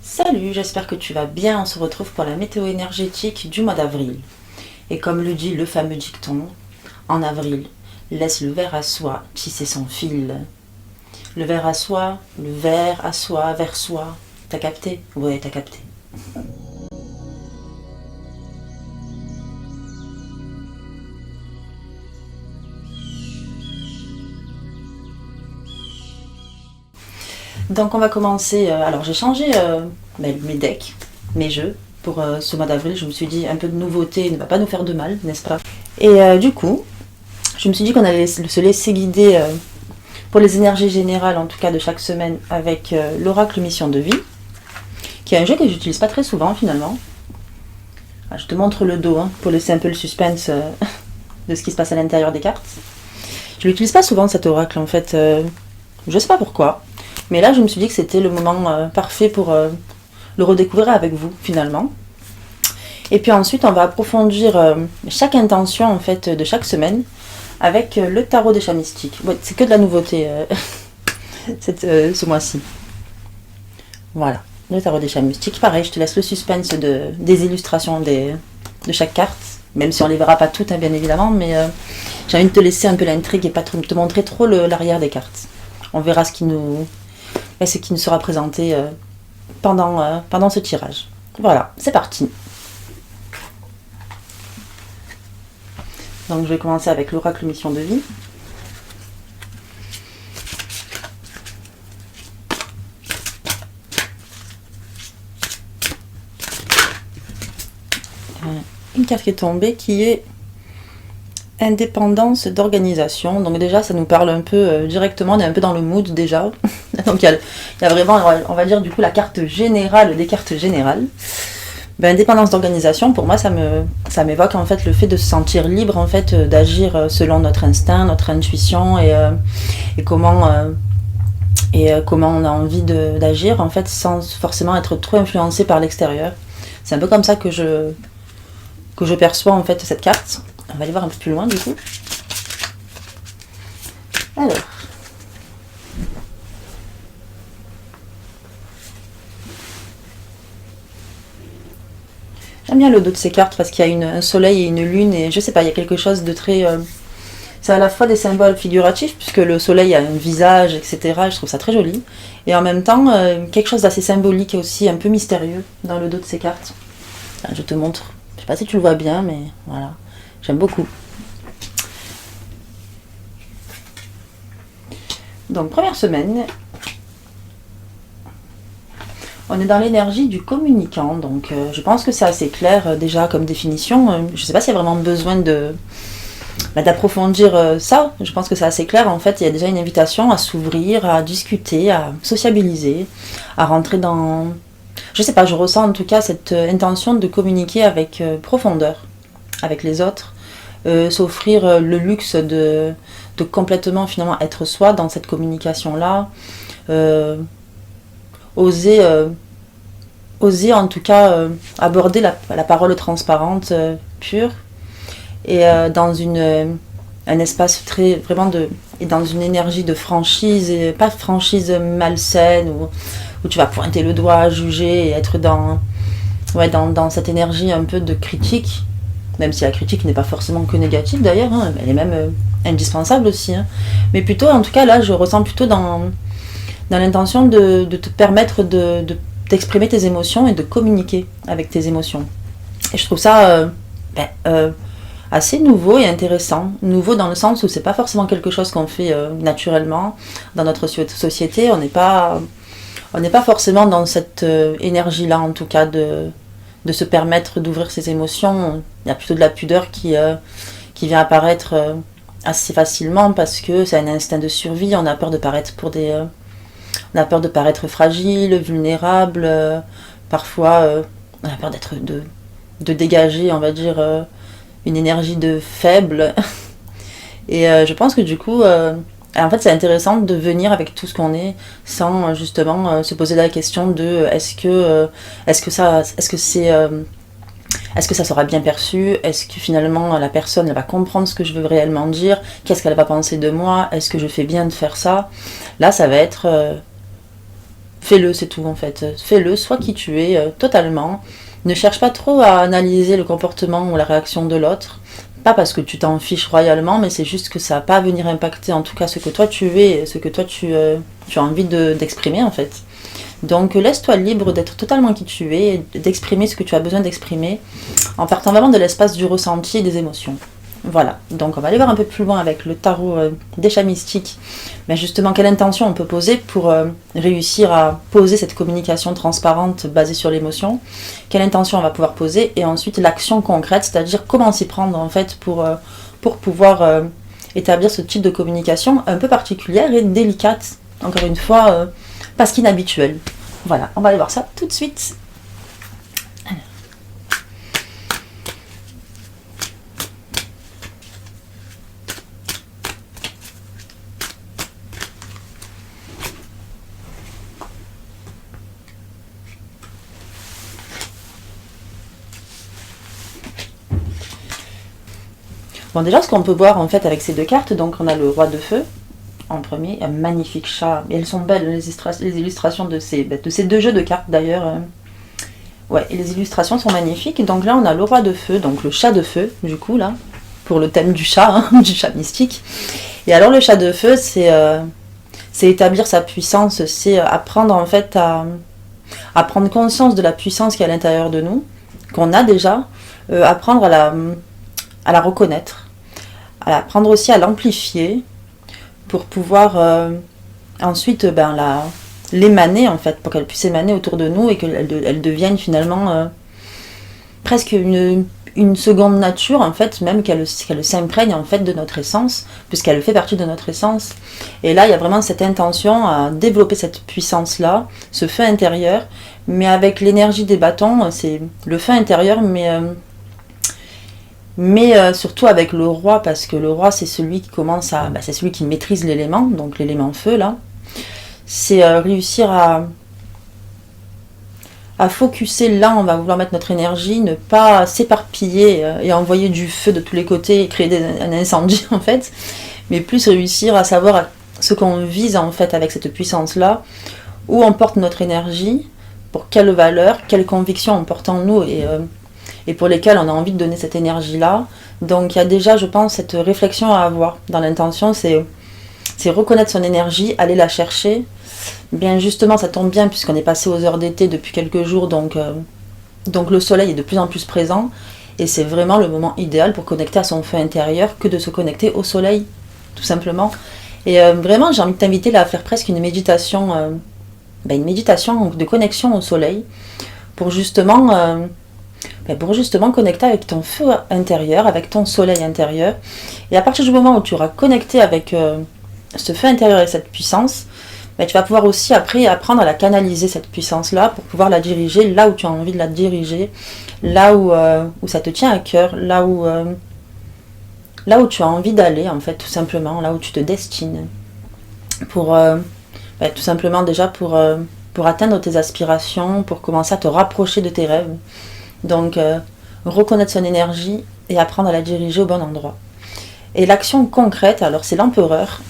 Salut, j'espère que tu vas bien. On se retrouve pour la météo énergétique du mois d'avril. Et comme le dit le fameux dicton, en avril, laisse le ver à soie tisser son fil. Le ver à soie, le ver à soie, vers soi. T'as capté? Ouais, t'as capté. Donc on va commencer. Alors j'ai changé mes decks, mes jeux. Pour ce mois d'avril, je me suis dit un peu de nouveauté ne va pas nous faire de mal, n'est-ce pas? Et du coup, je me suis dit qu'on allait se laisser guider pour les énergies générales, en tout cas de chaque semaine, avec l'oracle mission de vie, qui est un jeu que j'utilise pas très souvent finalement. Ah, je te montre le dos pour laisser un peu le suspense de ce qui se passe à l'intérieur des cartes. Je l'utilise pas souvent cet oracle en fait, je sais pas pourquoi. Mais là je me suis dit que c'était le moment parfait pour le redécouvrir avec vous finalement. Et puis ensuite on va approfondir chaque intention en fait de chaque semaine avec le tarot des chats mystiques. Ouais, c'est que de la nouveauté ce mois-ci. Voilà, le tarot des chats mystiques. Pareil, je te laisse le suspense des illustrations de chaque carte, même si on les verra pas toutes bien évidemment, mais j'ai envie de te laisser un peu l'intrigue et pas te montrer trop l'arrière des cartes. On verra ce qui nous sera présenté pendant ce tirage. Voilà, c'est parti. Donc je vais commencer avec l'oracle mission de vie. Une carte qui est tombée qui est indépendance d'organisation. Donc déjà ça nous parle un peu directement, on est un peu dans le mood déjà. Donc il y a vraiment, on va dire du coup la carte générale des cartes générales. Indépendance d'organisation, pour moi ça m'évoque en fait le fait de se sentir libre en fait d'agir selon notre instinct, notre intuition et comment on a envie d'agir en fait sans forcément être trop influencé par l'extérieur. C'est un peu comme ça que je perçois en fait cette carte. On va aller voir un peu plus loin du coup. Alors. J'aime bien le dos de ces cartes parce qu'il y a un soleil et une lune et je sais pas, il y a quelque chose de très... c'est à la fois des symboles figuratifs puisque le soleil a un visage, etc. Je trouve ça très joli. Et en même temps, quelque chose d'assez symbolique et aussi un peu mystérieux dans le dos de ces cartes. Je te montre. Je sais pas si tu le vois bien, mais voilà. J'aime beaucoup. Donc, première semaine. On est dans l'énergie du communicant, donc je pense que c'est assez clair déjà comme définition. Je ne sais pas s'il y a vraiment besoin d'approfondir ça. Je pense que c'est assez clair. En fait, il y a déjà une invitation à s'ouvrir, à discuter, à sociabiliser, à rentrer dans... Je sais pas, je ressens en tout cas cette intention de communiquer avec profondeur avec les autres, s'offrir le luxe de complètement finalement être soi dans cette communication-là. Oser en tout cas aborder la parole transparente, pure, et dans un espace très vraiment et dans une énergie de franchise, et pas franchise malsaine où tu vas pointer le doigt, juger et être dans cette énergie un peu de critique, même si la critique n'est pas forcément que négative d'ailleurs, elle est même indispensable aussi. Mais plutôt, en tout cas là, je ressens plutôt dans l'intention de te permettre d'exprimer tes émotions et de communiquer avec tes émotions. Et je trouve ça assez nouveau et intéressant. Nouveau dans le sens où c'est pas forcément quelque chose qu'on fait naturellement dans notre société. On n'est pas forcément dans cette énergie-là, en tout cas, de se permettre d'ouvrir ses émotions. Il y a plutôt de la pudeur qui vient apparaître assez facilement parce que c'est un instinct de survie. On a peur de paraître on a peur de paraître fragile, vulnérable. Parfois, on a peur de dégager, on va dire, une énergie de faible. Et je pense que du coup, en fait, c'est intéressant de venir avec tout ce qu'on est sans justement se poser la question de est-ce que ça sera bien perçu, est-ce que finalement la personne elle va comprendre ce que je veux réellement dire, qu'est-ce qu'elle va penser de moi, est-ce que je fais bien de faire ça. Là, ça va être fais-le, c'est tout en fait. Fais-le, sois qui tu es, totalement. Ne cherche pas trop à analyser le comportement ou la réaction de l'autre. Pas parce que tu t'en fiches royalement, mais c'est juste que ça va pas venir impacter en tout cas ce que toi tu es, ce que toi tu as envie d'exprimer en fait. Donc laisse-toi libre d'être totalement qui tu es, d'exprimer ce que tu as besoin d'exprimer, en partant vraiment de l'espace du ressenti et des émotions. Voilà, donc on va aller voir un peu plus loin avec le tarot des chats mystiques. Mais justement, quelle intention on peut poser pour réussir à poser cette communication transparente basée sur l'émotion. Quelle intention on va pouvoir poser, et ensuite l'action concrète, c'est-à-dire comment s'y prendre en fait pour pouvoir établir ce type de communication un peu particulière et délicate, encore une fois, parce qu'inhabituelle. Voilà, on va aller voir ça tout de suite. Bon, déjà, ce qu'on peut voir en fait avec ces deux cartes, donc on a le roi de feu en premier, un magnifique chat, et elles sont belles les illustrations de ces deux jeux de cartes d'ailleurs. Ouais, et les illustrations sont magnifiques. Donc là, on a le roi de feu, donc le chat de feu, du coup, là, pour le thème du chat, hein, du chat mystique. Et alors, le chat de feu, c'est établir sa puissance, c'est apprendre en fait à prendre conscience de la puissance qui est à l'intérieur de nous, qu'on a déjà, apprendre à la reconnaître, à apprendre aussi à l'amplifier pour pouvoir ensuite l'émaner en fait, pour qu'elle puisse émaner autour de nous et qu'elle devienne finalement presque une seconde nature en fait, même qu'elle s'imprègne en fait de notre essence, puisqu'elle fait partie de notre essence. Et là il y a vraiment cette intention à développer cette puissance là, ce feu intérieur, mais avec l'énergie des bâtons, c'est le feu intérieur, mais surtout avec le roi, parce que le roi c'est celui qui commence c'est celui qui maîtrise l'élément, donc l'élément feu là. C'est réussir à focuser là, on va vouloir mettre notre énergie, ne pas s'éparpiller et envoyer du feu de tous les côtés et créer un incendie en fait, mais plus réussir à savoir ce qu'on vise en fait avec cette puissance là, où on porte notre énergie, pour quelle valeur, quelle conviction on porte en nous et pour lesquels on a envie de donner cette énergie-là. Donc il y a déjà, je pense, cette réflexion à avoir dans l'intention, c'est reconnaître son énergie, aller la chercher. Bien justement, ça tombe bien puisqu'on est passé aux heures d'été depuis quelques jours, donc le soleil est de plus en plus présent, et c'est vraiment le moment idéal pour connecter à son feu intérieur que de se connecter au soleil, tout simplement. Et vraiment, j'ai envie de t'inviter là à faire presque une méditation de connexion au soleil, pour justement connecter avec ton feu intérieur, avec ton soleil intérieur. Et à partir du moment où tu auras connecté avec ce feu intérieur et cette puissance, tu vas pouvoir aussi après apprendre à la canaliser, cette puissance-là, pour pouvoir la diriger là où tu as envie de la diriger, là où ça te tient à cœur, là où tu as envie d'aller, en fait, tout simplement, là où tu te destines. Pour tout simplement déjà pour atteindre tes aspirations, pour commencer à te rapprocher de tes rêves. Donc, reconnaître son énergie et apprendre à la diriger au bon endroit. Et l'action concrète, alors c'est l'empereur,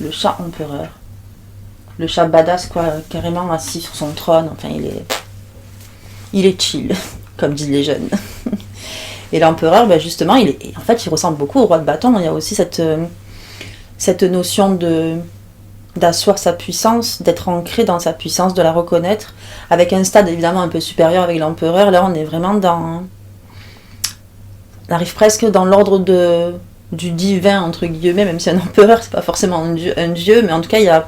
le chat empereur, le chat badass quoi, carrément assis sur son trône, enfin il est chill, comme disent les jeunes. Et l'empereur, justement, il ressemble beaucoup au roi de bâton. Il y a aussi cette notion d'asseoir sa puissance, d'être ancré dans sa puissance, de la reconnaître, avec un stade évidemment un peu supérieur avec l'empereur. Là on est vraiment on arrive presque dans l'ordre du divin entre guillemets, même si un empereur c'est pas forcément un dieu, mais en tout cas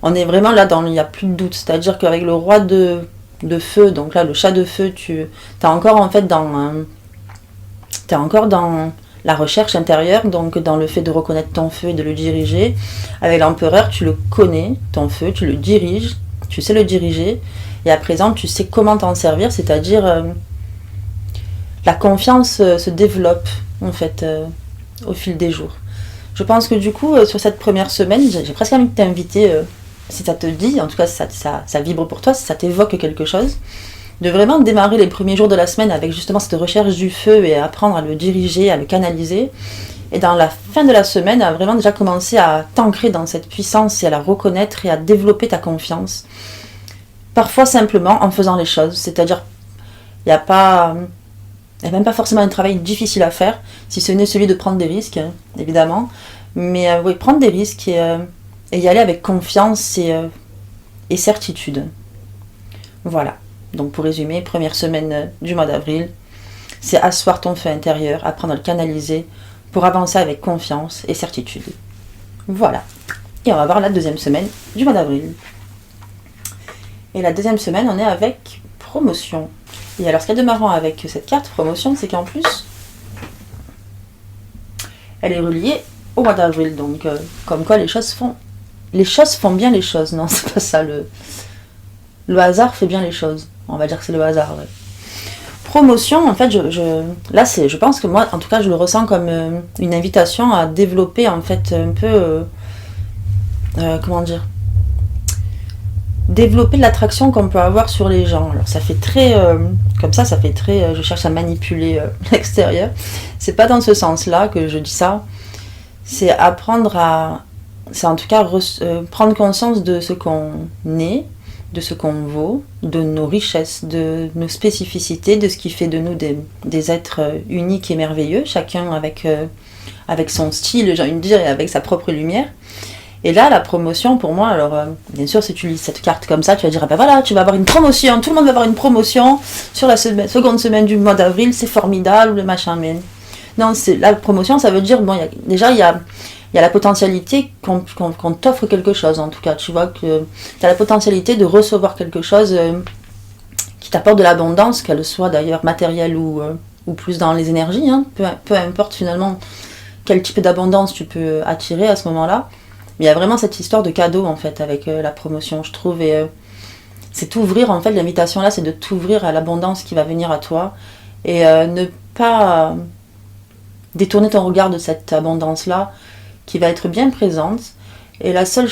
on est vraiment là il n'y a plus de doute, c'est-à-dire qu'avec le roi de feu, donc là le chat de feu, t'es encore en fait t'es encore dans la recherche intérieure, donc dans le fait de reconnaître ton feu et de le diriger. Avec l'empereur, tu le connais, ton feu, tu le diriges, tu sais le diriger, et à présent tu sais comment t'en servir, c'est-à-dire la confiance se développe en fait au fil des jours. Je pense que du coup, sur cette première semaine, j'ai presque envie de t'inviter, si ça te dit, en tout cas si ça vibre pour toi, si ça t'évoque quelque chose, de vraiment démarrer les premiers jours de la semaine avec justement cette recherche du feu et apprendre à le diriger, à le canaliser, Et dans la fin de la semaine, à vraiment déjà commencer à t'ancrer dans cette puissance et à la reconnaître et à développer ta confiance. Parfois simplement en faisant les choses, c'est-à-dire il n'y a pas... Il n'y a même pas forcément un travail difficile à faire, si ce n'est celui de prendre des risques, hein, évidemment. Mais oui, prendre des risques et y aller avec confiance et certitude. Voilà. Donc pour résumer, première semaine du mois d'avril, c'est asseoir ton feu intérieur, apprendre à le canaliser pour avancer avec confiance et certitude. Voilà. Et on va voir la deuxième semaine du mois d'avril. Et la deuxième semaine, on est avec promotion. Et alors ce qu'il y a de marrant avec cette carte promotion, c'est qu'en plus, elle est reliée au mois d'avril. Donc comme quoi les choses font bien les choses. Non, c'est pas ça. Le hasard fait bien les choses. On va dire que c'est le hasard, ouais. Promotion, en fait, je pense que moi, en tout cas, je le ressens comme une invitation à développer, en fait, un peu, comment dire, développer l'attraction qu'on peut avoir sur les gens. Alors, ça fait très, comme ça fait très, je cherche à manipuler l'extérieur. C'est pas dans ce sens-là que je dis ça. C'est c'est en tout cas prendre conscience de ce qu'on est, de ce qu'on vaut, de nos richesses, de nos spécificités, de ce qui fait de nous des êtres uniques et merveilleux, chacun avec son style, j'ai envie de dire, et avec sa propre lumière. Et là, la promotion, pour moi, alors, bien sûr, si tu lis cette carte comme ça, tu vas dire, ah ben voilà, tu vas avoir une promotion, tout le monde va avoir une promotion sur la seconde semaine du mois d'avril, c'est formidable, le machin, mais non, la promotion, ça veut dire, bon, il y a la potentialité qu'on t'offre quelque chose, en tout cas. Tu vois que tu as la potentialité de recevoir quelque chose qui t'apporte de l'abondance, qu'elle soit d'ailleurs matérielle ou plus dans les énergies. Hein. Peu importe finalement quel type d'abondance tu peux attirer à ce moment-là. Mais il y a vraiment cette histoire de cadeau, en fait, avec la promotion, je trouve. Et c'est t'ouvrir, en fait, l'invitation là, c'est de t'ouvrir à l'abondance qui va venir à toi. Et ne pas détourner ton regard de cette abondance-là, qui va être bien présente. Et la seule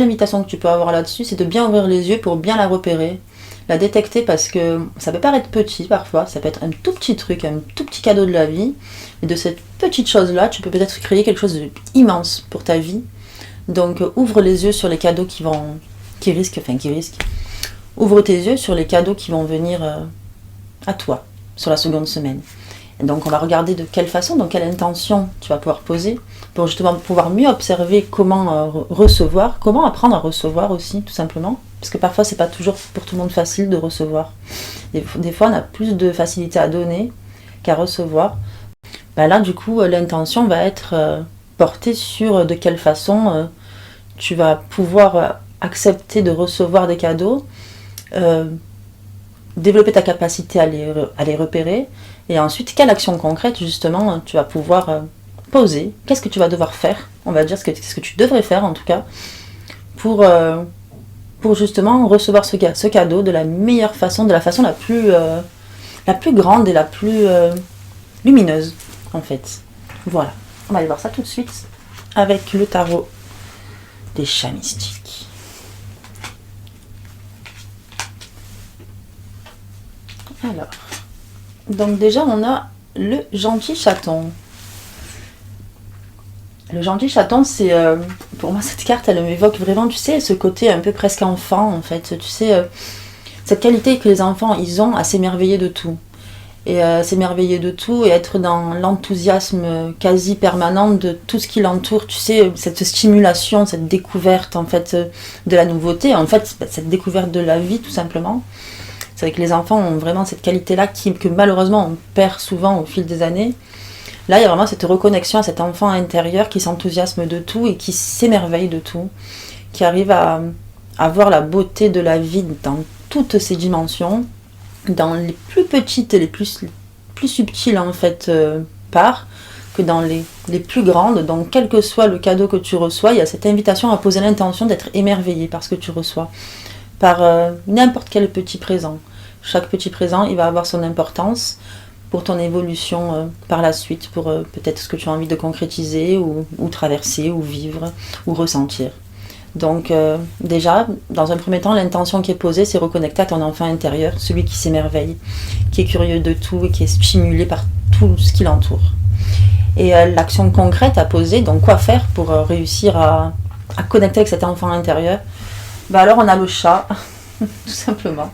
invitation que tu peux avoir là-dessus, c'est de bien ouvrir les yeux pour bien la repérer, la détecter, parce que ça peut paraître petit parfois, ça peut être un tout petit truc, un tout petit cadeau de la vie, et de cette petite chose-là, tu peux peut-être créer quelque chose d'immense pour ta vie. Donc ouvre les yeux sur les cadeaux qui risquent. Ouvre tes yeux sur les cadeaux qui vont venir à toi, sur la seconde semaine. Et donc on va regarder de quelle façon, dans quelle intention tu vas pouvoir poser, pour justement pouvoir mieux observer comment recevoir, comment apprendre à recevoir aussi, tout simplement. Parce que parfois c'est pas toujours pour tout le monde facile de recevoir. Des fois on a plus de facilité à donner qu'à recevoir. Ben là du coup l'intention va être portée sur de quelle façon tu vas pouvoir accepter de recevoir des cadeaux, développer ta capacité à les repérer. Et ensuite, quelle action concrète, justement, tu vas pouvoir poser. Qu'est-ce que tu vas devoir faire, on va dire, ce que tu devrais faire, en tout cas, pour justement recevoir ce cadeau de la meilleure façon, de la façon la plus grande et la plus lumineuse, en fait. Voilà. On va aller voir ça tout de suite avec le tarot des chats mystiques. Alors... Donc déjà, on a le gentil chaton. Le gentil chaton, c'est... pour moi, cette carte, elle m'évoque vraiment, tu sais, ce côté un peu presque enfant, en fait. Tu sais, cette qualité que les enfants, ils ont à s'émerveiller de tout. Et s'émerveiller de tout et être dans l'enthousiasme quasi permanent de tout ce qui l'entoure. Tu sais, cette stimulation, cette découverte, en fait, de la nouveauté. En fait, cette découverte de la vie, tout simplement. C'est vrai que les enfants ont vraiment cette qualité-là que malheureusement on perd souvent au fil des années. Là, il y a vraiment cette reconnexion à cet enfant intérieur qui s'enthousiasme de tout et qui s'émerveille de tout, qui arrive à voir la beauté de la vie dans toutes ses dimensions, dans les plus petites et les plus subtiles en fait parts, que dans les plus grandes. Donc quel que soit le cadeau que tu reçois, il y a cette invitation à poser l'intention d'être émerveillé par ce que tu reçois. Par n'importe quel petit présent. Chaque petit présent, il va avoir son importance pour ton évolution par la suite, pour peut-être ce que tu as envie de concrétiser ou traverser ou vivre ou ressentir. Donc déjà, dans un premier temps, l'intention qui est posée, c'est reconnecter à ton enfant intérieur, celui qui s'émerveille, qui est curieux de tout et qui est stimulé par tout ce qui l'entoure. Et l'action concrète à poser, donc quoi faire pour réussir à connecter avec cet enfant intérieur. Bah alors on a le chat, tout simplement.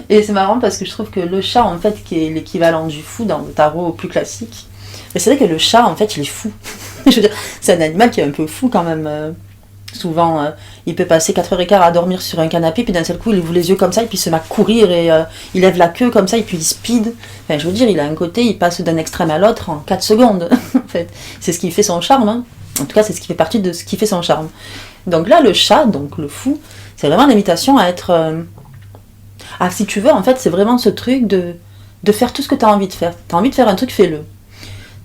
Et c'est marrant parce que je trouve que le chat, en fait, qui est l'équivalent du fou dans le tarot plus classique, mais c'est vrai que le chat, en fait, il est fou. Je veux dire, c'est un animal qui est un peu fou quand même. Souvent, il peut passer 4h15 à dormir sur un canapé, puis d'un seul coup, il ouvre les yeux comme ça, et puis il se met à courir, et il lève la queue comme ça, et puis il speed. Enfin, je veux dire, il a un côté, il passe d'un extrême à l'autre en 4 secondes. En fait, c'est ce qui fait son charme. Hein. En tout cas, c'est ce qui fait partie de ce qui fait son charme. Donc là, le chat, donc le fou, c'est vraiment l'invitation à être... Ah, si tu veux, en fait, c'est vraiment ce truc de faire tout ce que tu as envie de faire. Tu as envie de faire un truc, fais-le.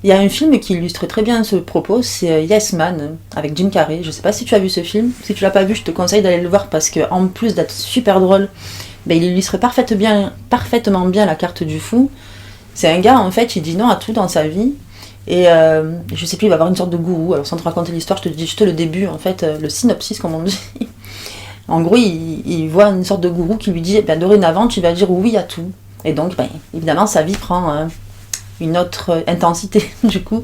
Il y a un film qui illustre très bien ce propos, c'est Yes Man, avec Jim Carrey. Je sais pas si tu as vu ce film. Si tu l'as pas vu, je te conseille d'aller le voir parce que en plus d'être super drôle, ben, il illustre parfaitement bien la carte du fou. C'est un gars, en fait, il dit non à tout dans sa vie. Et je sais plus, il va avoir une sorte de gourou. Alors sans te raconter l'histoire, je te dis juste le début, en fait, le synopsis, comme on dit. En gros, il voit une sorte de gourou qui lui dit, ben, dorénavant, tu vas dire oui à tout. Et donc, ben, évidemment, sa vie prend une autre intensité, du coup.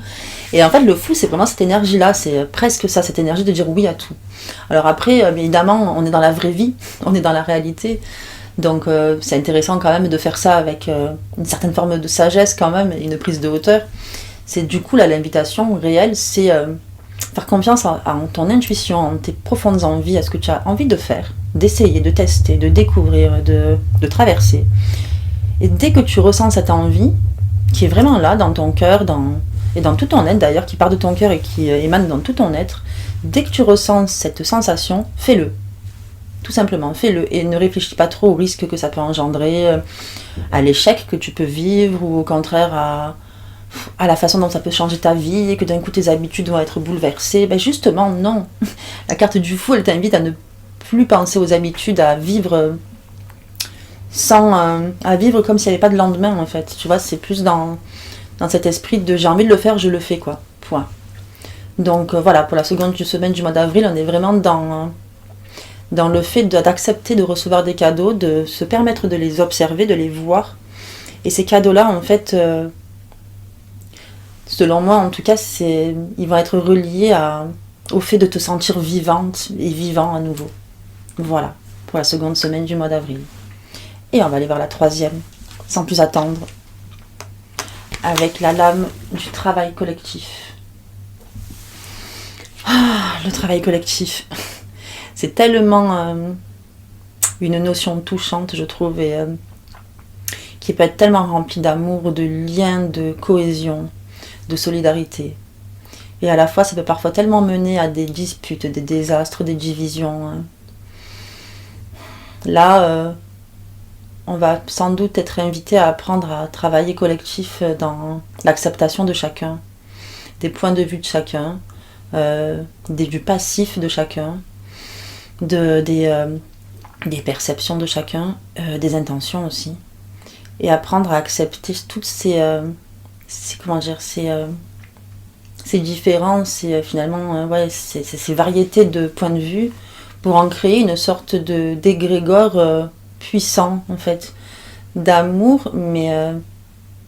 Et en fait, le fou, c'est vraiment cette énergie-là, c'est presque ça, cette énergie de dire oui à tout. Alors après, évidemment, on est dans la vraie vie, on est dans la réalité. Donc, c'est intéressant quand même de faire ça avec une certaine forme de sagesse quand même, et une prise de hauteur. C'est du coup, là, l'invitation réelle, c'est... faire confiance en ton intuition, en tes profondes envies, à ce que tu as envie de faire, d'essayer, de tester, de découvrir, de traverser. Et dès que tu ressens cette envie, qui est vraiment là, dans ton cœur, et dans tout ton être d'ailleurs, qui part de ton cœur et qui émane dans tout ton être, dès que tu ressens cette sensation, fais-le. Tout simplement, fais-le. Et ne réfléchis pas trop au risque que ça peut engendrer, à l'échec que tu peux vivre, ou au contraire à la façon dont ça peut changer ta vie, et que d'un coup tes habitudes vont être bouleversées. Ben justement, non. La carte du fou, elle t'invite à ne plus penser aux habitudes, à vivre à vivre comme s'il n'y avait pas de lendemain, en fait. Tu vois, c'est plus dans cet esprit de j'ai envie de le faire, je le fais, quoi. Point. Donc voilà, pour la seconde semaine du mois d'avril, on est vraiment dans le fait d'accepter de recevoir des cadeaux, de se permettre de les observer, de les voir. Et ces cadeaux-là, en fait... selon moi, en tout cas, ils vont être reliés au fait de te sentir vivante et vivant à nouveau. Voilà, pour la seconde semaine du mois d'avril. Et on va aller vers la troisième, sans plus attendre, avec la lame du travail collectif. Ah, le travail collectif. C'est tellement une notion touchante, je trouve, et qui peut être tellement remplie d'amour, de liens, de cohésion, de solidarité. Et à la fois, ça peut parfois tellement mener à des disputes, des désastres, des divisions. Là, on va sans doute être invité à apprendre à travailler collectif dans l'acceptation de chacun, des points de vue de chacun, du passif de chacun, des perceptions de chacun, des intentions aussi. Et apprendre à accepter toutes ces différences et finalement ces variétés de points de vue pour en créer une sorte d'égrégore puissant en fait d'amour, mais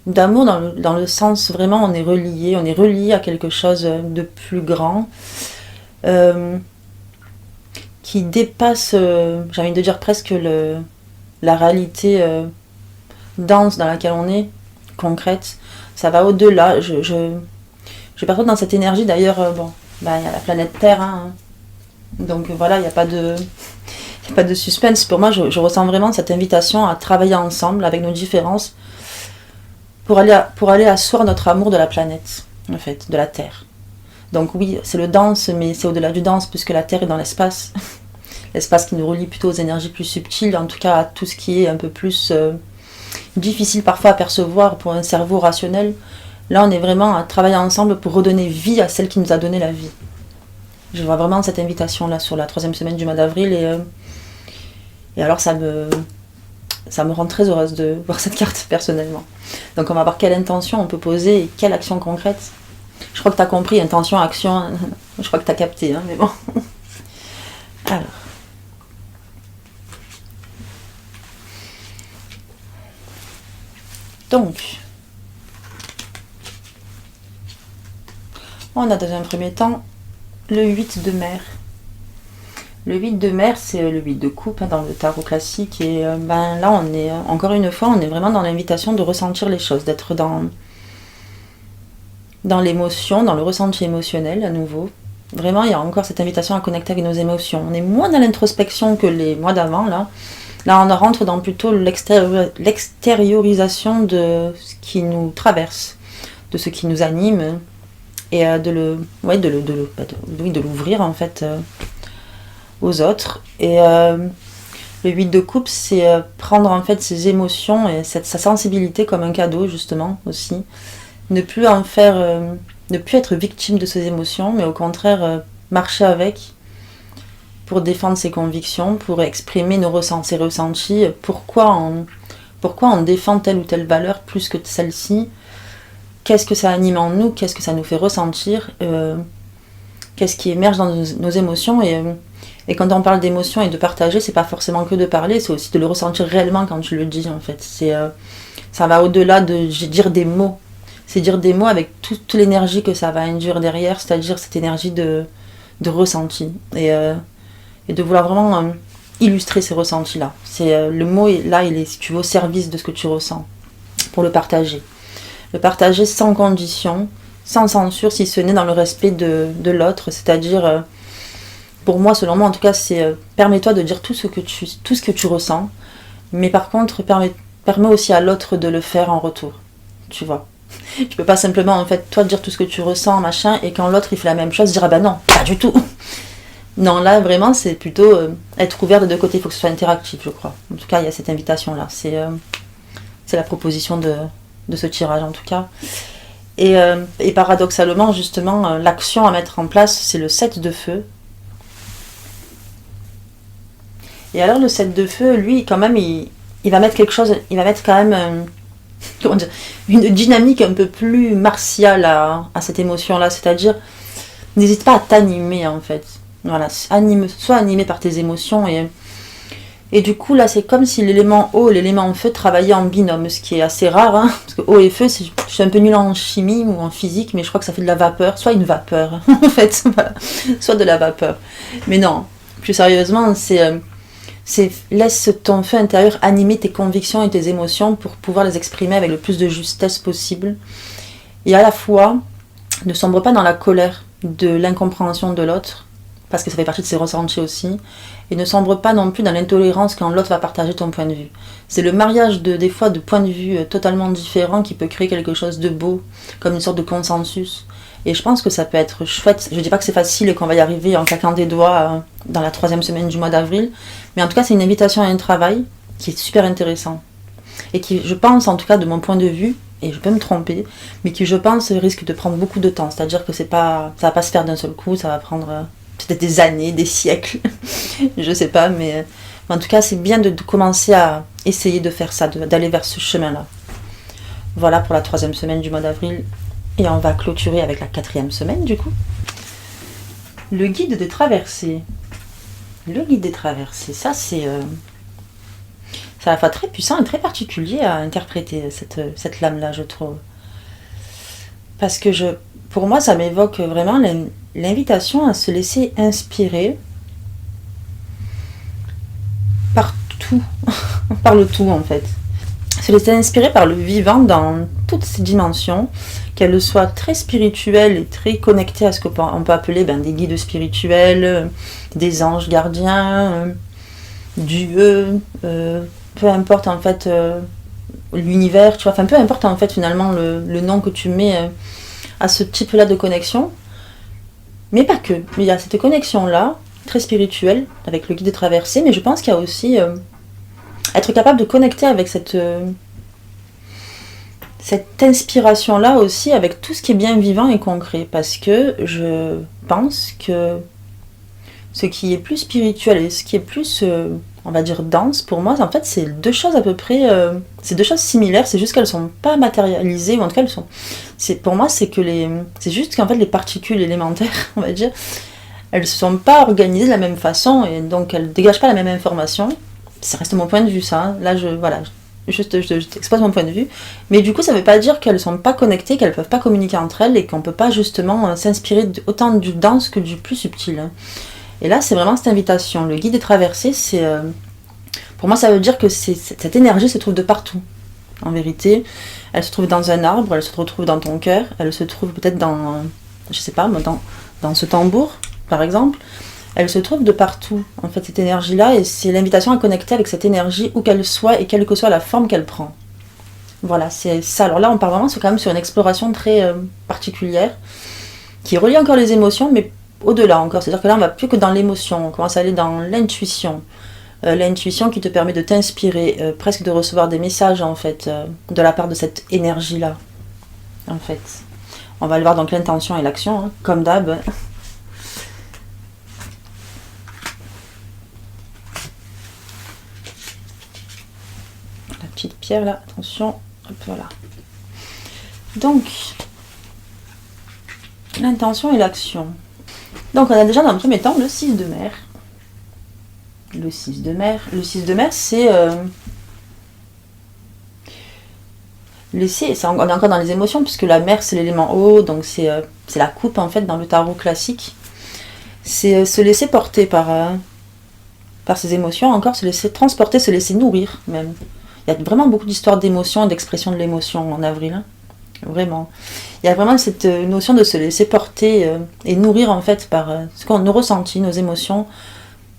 d'amour dans le sens vraiment on est relié à quelque chose de plus grand qui dépasse j'ai envie de dire presque la réalité dense dans laquelle on est, concrète. Ça va au-delà. Je perçois dans cette énergie, d'ailleurs, il y a la planète Terre, hein, donc voilà, il n'y a pas de suspense. Pour moi, je ressens vraiment cette invitation à travailler ensemble avec nos différences pour aller asseoir notre amour de la planète, en fait, de la Terre. Donc oui, c'est le danse, mais c'est au-delà du danse, puisque la Terre est dans l'espace. L'espace qui nous relie plutôt aux énergies plus subtiles, en tout cas à tout ce qui est un peu plus difficile parfois à percevoir pour un cerveau rationnel. Là, on est vraiment à travailler ensemble pour redonner vie à celle qui nous a donné la vie. Je vois vraiment cette invitation-là sur la troisième semaine du mois d'avril et alors ça me rend très heureuse de voir cette carte personnellement. Donc on va voir quelle intention on peut poser et quelle action concrète. Je crois que tu as compris, intention, action, je crois que tu as capté, hein, mais bon. Alors. Donc, On a dans un premier temps le 8 de mer. Le 8 de mer, c'est le 8 de coupe dans le tarot classique. Et là, on est, encore une fois, on est vraiment dans l'invitation de ressentir les choses, d'être dans l'émotion, dans le ressenti émotionnel à nouveau. Vraiment, il y a encore cette invitation à connecter avec nos émotions. On est moins dans l'introspection que les mois d'avant, là. Là, on rentre dans plutôt l'extériorisation de ce qui nous traverse, de ce qui nous anime, et de l'ouvrir, en fait, aux autres. Et le 8 de coupe, c'est prendre, en fait, ses émotions et sa sensibilité comme un cadeau, justement, aussi. Ne plus être victime de ses émotions, mais au contraire marcher avec pour défendre ses convictions, pour exprimer ses ressentis, pourquoi on défend telle ou telle valeur plus que celle-ci, qu'est-ce que ça anime en nous, qu'est-ce que ça nous fait ressentir, qu'est-ce qui émerge dans nos émotions, et quand on parle d'émotions et de partager, c'est pas forcément que de parler, c'est aussi de le ressentir réellement quand tu le dis, en fait. Ça va au-delà de dire des mots. C'est dire des mots avec toute l'énergie que ça va induire derrière, c'est-à-dire cette énergie de ressenti. Et de vouloir vraiment illustrer ces ressentis-là. Le mot, là, il est, si tu veux, au service de ce que tu ressens, pour le partager. Le partager sans condition, sans censure, si ce n'est dans le respect de l'autre, c'est-à-dire, pour moi, selon moi, en tout cas, c'est permets-toi de dire tout ce que tu ressens, mais par contre, permets aussi à l'autre de le faire en retour, tu vois. Tu peux pas simplement, en fait, toi dire tout ce que tu ressens, machin, et quand l'autre il fait la même chose, dire ah ben non, pas du tout. Non, là vraiment c'est plutôt être ouvert des deux côtés, il faut que ce soit interactif, je crois. En tout cas, il y a cette invitation là, c'est la proposition de ce tirage en tout cas. Et paradoxalement, justement, l'action à mettre en place, c'est le 7 de feu. Et alors le 7 de feu, lui, quand même, il va mettre quelque chose, il va mettre quand même comment dire, une dynamique un peu plus martiale à cette émotion-là, c'est-à-dire, n'hésite pas à t'animer en fait. Voilà, sois animé par tes émotions et du coup là c'est comme si l'élément eau et l'élément feu travaillaient en binôme, ce qui est assez rare, hein, parce que eau et feu, je suis un peu nulle en chimie ou en physique, mais je crois que ça fait de la vapeur, soit une vapeur en fait, voilà, soit de la vapeur. Mais non, plus sérieusement, laisse ton feu intérieur animer tes convictions et tes émotions pour pouvoir les exprimer avec le plus de justesse possible. Et à la fois, ne sombre pas dans la colère de l'incompréhension de l'autre, parce que ça fait partie de ses ressentis aussi, et ne sombre pas non plus dans l'intolérance quand l'autre va partager ton point de vue. C'est le mariage des fois de points de vue totalement différents qui peut créer quelque chose de beau, comme une sorte de consensus. Et je pense que ça peut être chouette. Je ne dis pas que c'est facile et qu'on va y arriver en claquant des doigts dans la 3e semaine du mois d'avril. Mais en tout cas, c'est une invitation à un travail qui est super intéressant. Et qui, je pense, en tout cas de mon point de vue, et je peux me tromper, mais qui, je pense, risque de prendre beaucoup de temps. C'est-à-dire que ça va pas se faire d'un seul coup, ça va prendre peut-être des années, des siècles. Je sais pas, mais en tout cas, c'est bien de commencer à essayer de faire ça, d'aller vers ce chemin-là. Voilà pour la 3e semaine du mois d'avril. Et on va clôturer avec la 4e semaine du coup. Le guide des traversées. Le guide des traversées, ça c'est à la fois très puissant et très particulier à interpréter cette lame-là, je trouve. Parce que pour moi, ça m'évoque vraiment l'invitation à se laisser inspirer par tout, par le tout en fait. Se laisser inspirer par le vivant dans toutes ses dimensions, qu'elle soit très spirituelle et très connectée à ce qu'on peut appeler des guides spirituels, des anges gardiens, Dieu, peu importe en fait l'univers, tu vois, enfin peu importe en fait finalement le nom que tu mets à ce type-là de connexion, mais pas que. Mais il y a cette connexion-là, très spirituelle, avec le guide des traversées, mais je pense qu'il y a aussi être capable de connecter avec cette inspiration-là aussi avec tout ce qui est bien vivant et concret, parce que je pense que ce qui est plus spirituel et ce qui est plus, on va dire, dense, pour moi, en fait, c'est deux choses à peu près, c'est deux choses similaires, c'est juste qu'elles sont pas matérialisées, ou en tout cas, pour moi, c'est juste qu'en fait, les particules élémentaires, on va dire, elles ne sont pas organisées de la même façon, et donc elles ne dégagent pas la même information. Ça reste mon point de vue, ça. Là, voilà. Juste, je t'expose mon point de vue. Mais du coup, ça ne veut pas dire qu'elles ne sont pas connectées, qu'elles ne peuvent pas communiquer entre elles et qu'on ne peut pas justement s'inspirer autant du dense que du plus subtil. Et là, c'est vraiment cette invitation. Le guide des traversées, c'est... pour moi, ça veut dire que cette énergie se trouve de partout. En vérité, elle se trouve dans un arbre, elle se retrouve dans ton cœur, elle se trouve peut-être dans... je sais pas, dans ce tambour, par exemple. Elle se trouve de partout, en fait, cette énergie-là, et c'est l'invitation à connecter avec cette énergie, où qu'elle soit, et quelle que soit la forme qu'elle prend. Voilà, c'est ça. Alors là, on parle vraiment quand même sur une exploration très particulière, qui relie encore les émotions, mais au-delà encore. C'est-à-dire que là, on va plus que dans l'émotion, on commence à aller dans l'intuition. L'intuition qui te permet de t'inspirer, presque de recevoir des messages, en fait, de la part de cette énergie-là, en fait. On va le voir donc l'intention et l'action, hein, comme d'hab. Petite pierre là, attention, hop, voilà. Donc, l'intention et l'action. Donc on a déjà dans le premier temps le 6 de mer. Le 6 de mer. Le 6 de mer, c'est... on est encore dans les émotions, puisque la mer c'est l'élément eau, donc c'est la coupe en fait dans le tarot classique. C'est se laisser porter par ses émotions, encore se laisser transporter, se laisser nourrir même. Il y a vraiment beaucoup d'histoires d'émotions et d'expression de l'émotion en avril. Hein. Vraiment. Il y a vraiment cette notion de se laisser porter et nourrir en fait par ce qu'on nos ressentis, nos émotions,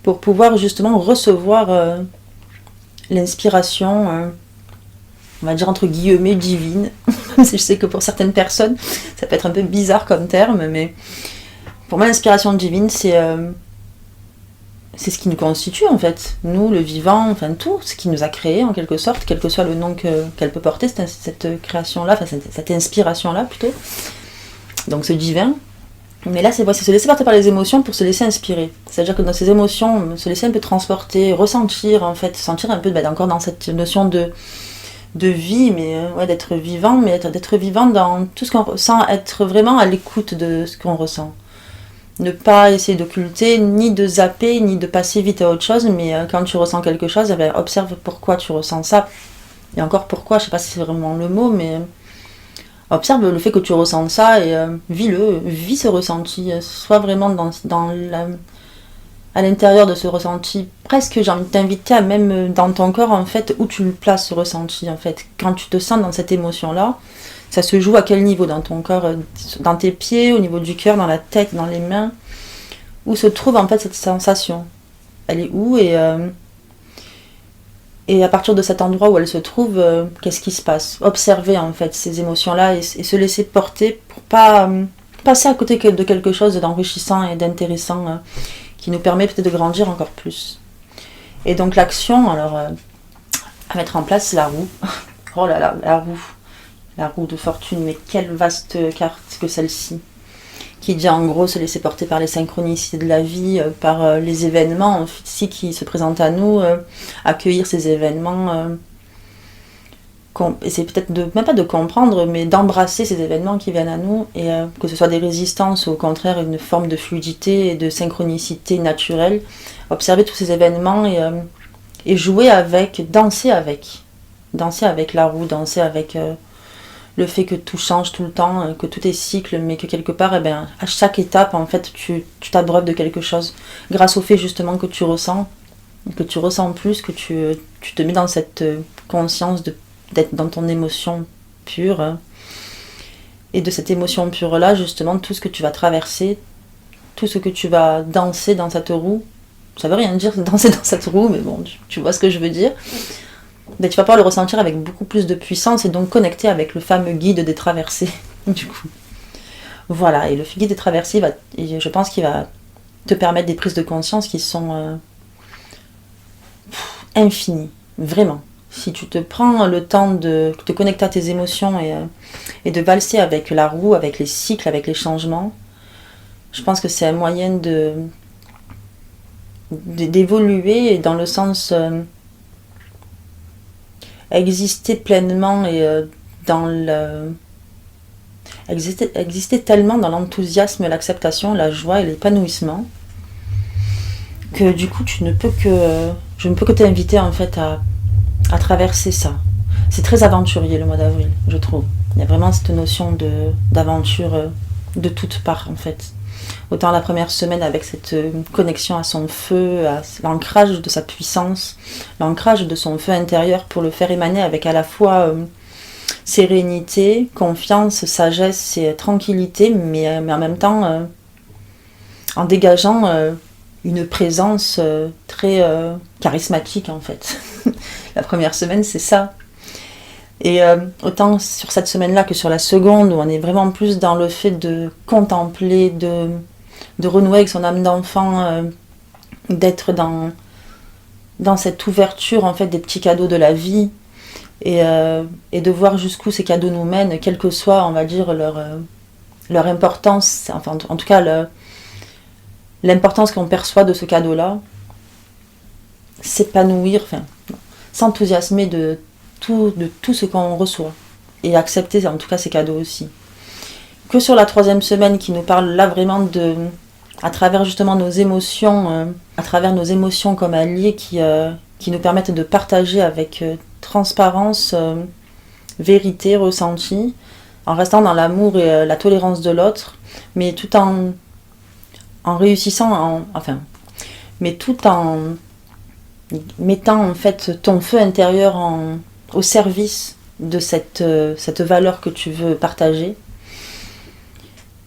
pour pouvoir justement recevoir l'inspiration, on va dire entre guillemets, divine. Je sais que pour certaines personnes, ça peut être un peu bizarre comme terme, mais pour moi, l'inspiration divine, c'est ce qui nous constitue en fait, nous, le vivant, enfin tout, ce qui nous a créé en quelque sorte, quel que soit le nom qu'elle peut porter, cette création-là, enfin cette inspiration-là plutôt, donc ce divin. Mais là, c'est se laisser porter par les émotions pour se laisser inspirer. C'est-à-dire que dans ces émotions, se laisser un peu transporter, ressentir en fait, sentir un peu encore dans cette notion de vie, mais ouais, d'être vivant, mais d'être vivant dans tout ce qu'on ressent, être vraiment à l'écoute de ce qu'on ressent. Ne pas essayer d'occulter, ni de zapper, ni de passer vite à autre chose, mais quand tu ressens quelque chose, observe pourquoi tu ressens ça. Et encore pourquoi, je sais pas si c'est vraiment le mot, mais observe le fait que tu ressens ça et vis ce ressenti. Sois vraiment à l'intérieur de ce ressenti. Presque, j'ai envie de t'inviter à même dans ton corps, en fait, où tu le places ce ressenti, en fait. Quand tu te sens dans cette émotion-là, ça se joue à quel niveau dans ton corps, dans tes pieds, au niveau du cœur, dans la tête, dans les mains. Où se trouve en fait cette sensation? Elle est où et à partir de cet endroit où elle se trouve, qu'est-ce qui se passe? Observer en fait ces émotions-là et se laisser porter pour pas passer à côté de quelque chose d'enrichissant et d'intéressant qui nous permet peut-être de grandir encore plus. Et donc l'action, alors à mettre en place, c'est la roue. Oh là là, la roue. La roue de fortune, mais quelle vaste carte que celle-ci, qui dit en gros se laisser porter par les synchronicités de la vie, par les événements ici qui se présentent à nous, accueillir ces événements, essayer peut-être même pas de comprendre, mais d'embrasser ces événements qui viennent à nous, et que ce soit des résistances ou au contraire une forme de fluidité et de synchronicité naturelle, observer tous ces événements et jouer avec, danser avec la roue, danser avec... le fait que tout change tout le temps, que tout est cycle, mais que quelque part, à chaque étape, en fait, tu t'abreuves de quelque chose. Grâce au fait justement que tu ressens plus, que tu te mets dans cette conscience d'être dans ton émotion pure. Et de cette émotion pure-là, justement, tout ce que tu vas traverser, tout ce que tu vas danser dans cette roue, ça veut rien dire danser dans cette roue, mais bon, tu vois ce que je veux dire. Ben, tu vas pouvoir le ressentir avec beaucoup plus de puissance et donc connecter avec le fameux guide des traversées, du coup. Voilà, et le guide des traversées, je pense qu'il va te permettre des prises de conscience qui sont infinies, vraiment. Si tu te prends le temps de te connecter à tes émotions et de valser avec la roue, avec les cycles, avec les changements, je pense que c'est un moyen d'évoluer dans le sens... exister pleinement et exister tellement dans l'enthousiasme, l'acceptation, la joie et l'épanouissement que du coup je ne peux que t'inviter en fait à traverser ça, c'est très aventurier le mois d'avril, je trouve. Il y a vraiment cette notion d'aventure de toutes parts en fait. Autant la première semaine avec cette connexion à son feu, à l'ancrage de sa puissance, l'ancrage de son feu intérieur pour le faire émaner avec à la fois sérénité, confiance, sagesse et tranquillité, mais en même temps en dégageant une présence très charismatique en fait. La première semaine c'est ça. Et autant sur cette semaine-là que sur la seconde, où on est vraiment plus dans le fait de contempler, de renouer avec son âme d'enfant, d'être dans cette ouverture en fait des petits cadeaux de la vie, et de voir jusqu'où ces cadeaux nous mènent, quelle que soit, on va dire, leur importance, enfin en tout cas l'importance qu'on perçoit de ce cadeau-là, s'épanouir, enfin, s'enthousiasmer de tout ce qu'on reçoit et accepter en tout cas ces cadeaux aussi. Que sur la troisième semaine qui nous parle là vraiment à travers justement nos émotions, à travers nos émotions comme alliés qui nous permettent de partager avec transparence, vérité, ressenti, en restant dans l'amour et la tolérance de l'autre, mais tout en réussissant, mais tout en mettant en fait ton feu intérieur au service de cette valeur que tu veux partager.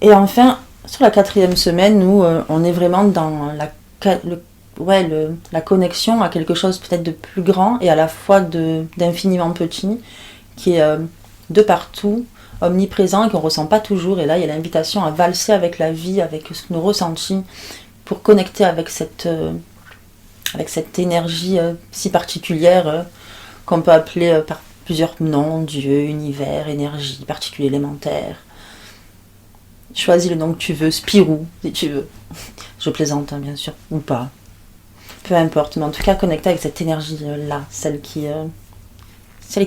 Et enfin, sur la quatrième semaine, où on est vraiment dans la connexion à quelque chose peut-être de plus grand et à la fois d'infiniment petit, qui est de partout, omniprésent et qu'on ne ressent pas toujours. Et là, il y a l'invitation à valser avec la vie, avec nos ressentis, pour connecter avec cette énergie si particulière qu'on peut appeler par plusieurs noms, Dieu, univers, énergie, particules élémentaires. Choisis le nom que tu veux, Spirou, si tu veux. Je plaisante, hein, bien sûr, ou pas. Peu importe, mais en tout cas, connecter avec cette énergie-là, celle qui est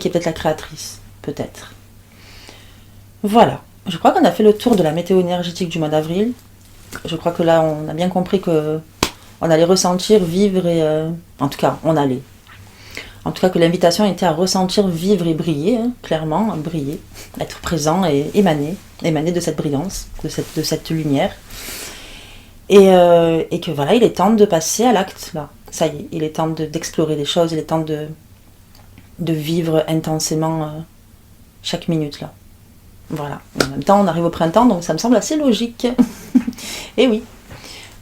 peut-être la créatrice, peut-être. Voilà, je crois qu'on a fait le tour de la météo énergétique du mois d'avril. Je crois que là, on a bien compris que on allait ressentir, vivre et... en tout cas, on allait. En tout cas, que l'invitation était à ressentir, vivre et briller, hein, clairement, briller, être présent et émaner de cette brillance, de cette lumière. Et que voilà, il est temps de passer à l'acte, là. Ça y est, il est temps d'explorer des choses, il est temps de vivre intensément chaque minute, là. Voilà. Et en même temps, on arrive au printemps, donc ça me semble assez logique. Et oui.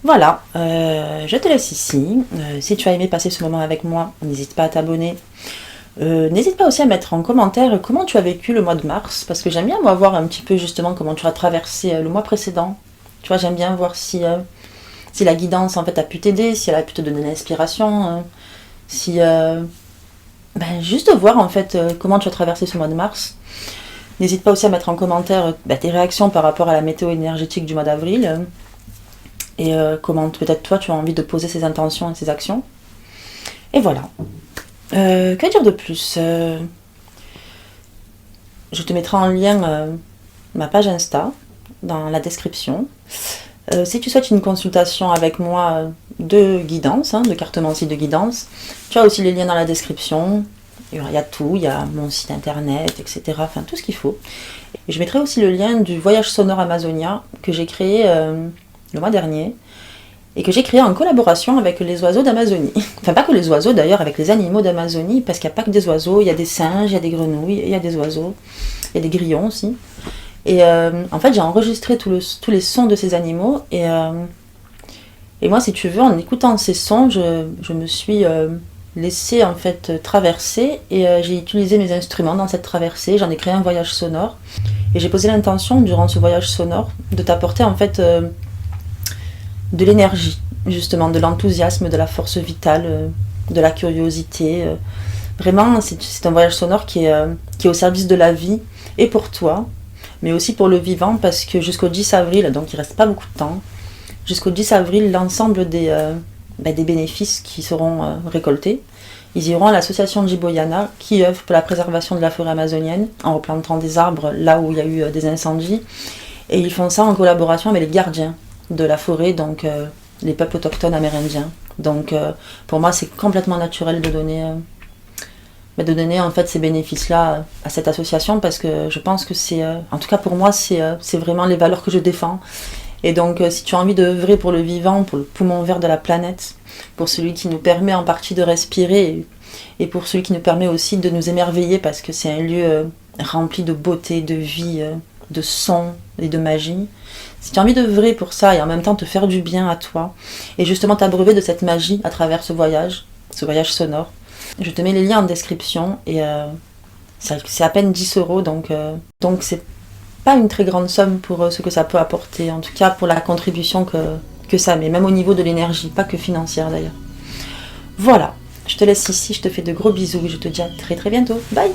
Voilà, je te laisse ici. Si tu as aimé passer ce moment avec moi, n'hésite pas à t'abonner. N'hésite pas aussi à mettre en commentaire comment tu as vécu le mois de mars, parce que j'aime bien moi voir un petit peu justement comment tu as traversé le mois précédent. Tu vois, j'aime bien voir si la guidance en fait a pu t'aider, si elle a pu te donner l'inspiration, juste voir en fait comment tu as traversé ce mois de mars. N'hésite pas aussi à mettre en commentaire tes réactions par rapport à la météo énergétique du mois d'avril. Et comment peut-être toi tu as envie de poser ces intentions et ces actions. Et voilà. Que dire de plus Je te mettrai en lien ma page Insta dans la description. Si tu souhaites une consultation avec moi de guidance, de cartomancie de guidance, tu as aussi les liens dans la description. Il y a tout, il y a mon site internet, etc. Enfin tout ce qu'il faut. Et je mettrai aussi le lien du voyage sonore Amazonia que j'ai créé le mois dernier, et que j'ai créé en collaboration avec les oiseaux d'Amazonie. Enfin, pas que les oiseaux d'ailleurs, avec les animaux d'Amazonie, parce qu'il n'y a pas que des oiseaux, il y a des singes, il y a des grenouilles, il y a des oiseaux, il y a des grillons aussi. Et en fait, j'ai enregistré tous les sons de ces animaux, et moi, si tu veux, en écoutant ces sons, je me suis laissée en fait traverser, et j'ai utilisé mes instruments dans cette traversée, j'en ai créé un voyage sonore, et j'ai posé l'intention, durant ce voyage sonore, de t'apporter en fait... de l'énergie, justement, de l'enthousiasme, de la force vitale, de la curiosité. Vraiment, c'est un voyage sonore qui est au service de la vie, et pour toi, mais aussi pour le vivant, parce que jusqu'au 10 avril, donc il ne reste pas beaucoup de temps, jusqu'au 10 avril, l'ensemble des bénéfices qui seront récoltés, ils iront à l'association Jiboyana, qui œuvre pour la préservation de la forêt amazonienne, en replantant des arbres là où il y a eu des incendies, et ils font ça en collaboration avec les gardiens de la forêt, donc les peuples autochtones amérindiens. Donc pour moi c'est complètement naturel de donner de donner en fait ces bénéfices-là à cette association, parce que je pense que c'est, en tout cas pour moi, c'est vraiment les valeurs que je défends. Et donc si tu as envie d'œuvrer pour le vivant, pour le poumon vert de la planète, pour celui qui nous permet en partie de respirer, et pour celui qui nous permet aussi de nous émerveiller, parce que c'est un lieu rempli de beauté, de vie, de son et de magie. Si tu as envie d'œuvrer pour ça et en même temps te faire du bien à toi, et justement t'abreuver de cette magie à travers ce voyage sonore, je te mets les liens en description, et c'est à peine 10 euros, donc c'est pas une très grande somme pour ce que ça peut apporter, en tout cas pour la contribution que ça met, même au niveau de l'énergie, pas que financière d'ailleurs. Voilà, je te laisse ici, je te fais de gros bisous et je te dis à très très bientôt. Bye!